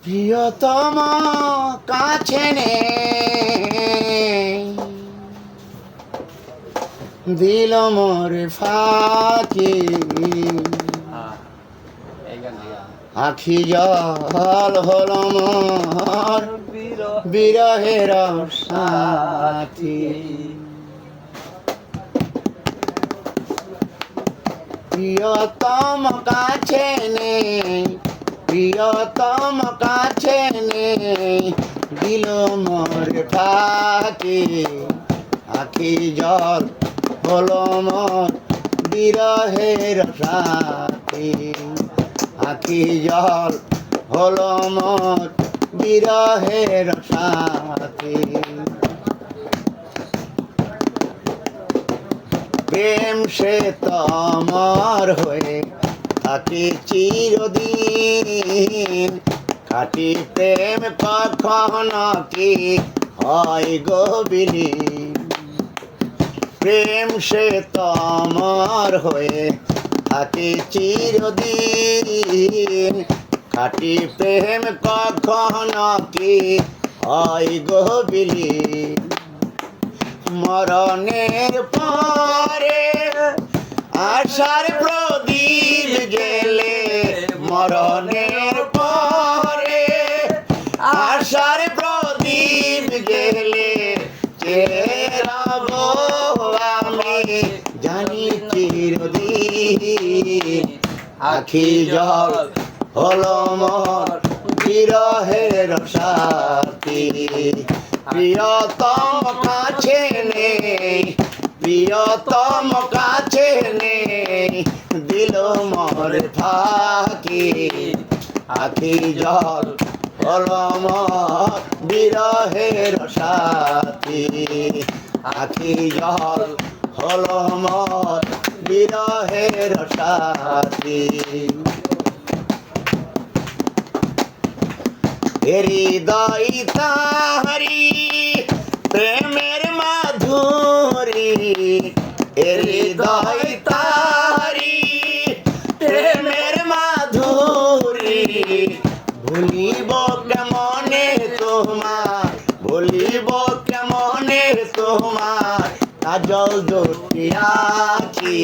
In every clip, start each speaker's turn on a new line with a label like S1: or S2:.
S1: প্রিয়তম কাছে নেই, দিল মোরে ফাঁকি, আখি জল হলো মোর বিরহের সাথী। প্রিয়তম কাছে নেই, প্রিয়তম কাছে নেই, দিল মোর ফাঁকি, আখি জল হলো মোর বিরহের সাথী, আখি জল হলো মোর বিরহের সাথী। প্রেম সে তোমার হয়ে থাকি চিরদিন, খাটি প্রেম কখনো কি হয় গো বিলীন। প্রেম সে তোমার হয়ে থাকি চিরদিন, খাটি প্রেম কখনো কি হয় গো বিলীন। মরণের পরে আশার প্রদীপ গেলে, মরণের পরে আশার প্রদীপ গেলে, চেরাব আমি জানি চিরদিন, আখি জল হলো মোর বিরহের সাথী। প্রিয়তম কাছে নেই, প্রিয়তম কাছে নেই, দিল মোর ফাঁকি, আখি জল হলো মোর বিরহের সাথী, আখি জল হলো মোর বিরহের সাথী। হৃদয় তাহারি প্রেমের মাধুরী, হৃদয় তাহারি প্রেমের মাধুরী, ভুলিব কেমনে তোমার, ভুলিব কেমনে তোমার কাজল দুটি আখি,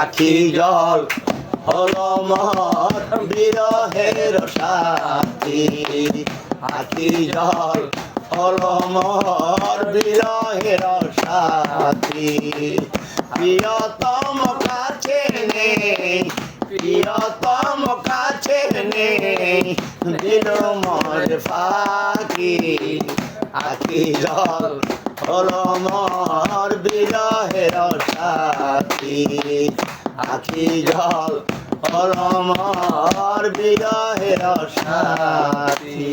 S1: আখি জল হলো মোর বিরহের সাথী, আখি জল হলো মোর বিরহের সাথী। প্রিয়তম কাছে নেই, প্রিয়তম কাছে নেই, দিল মোর ফাঁকি, আখি জল হলো মোর বিরহের সাথী, আখি জল হলো মোর বিরহের সাথী।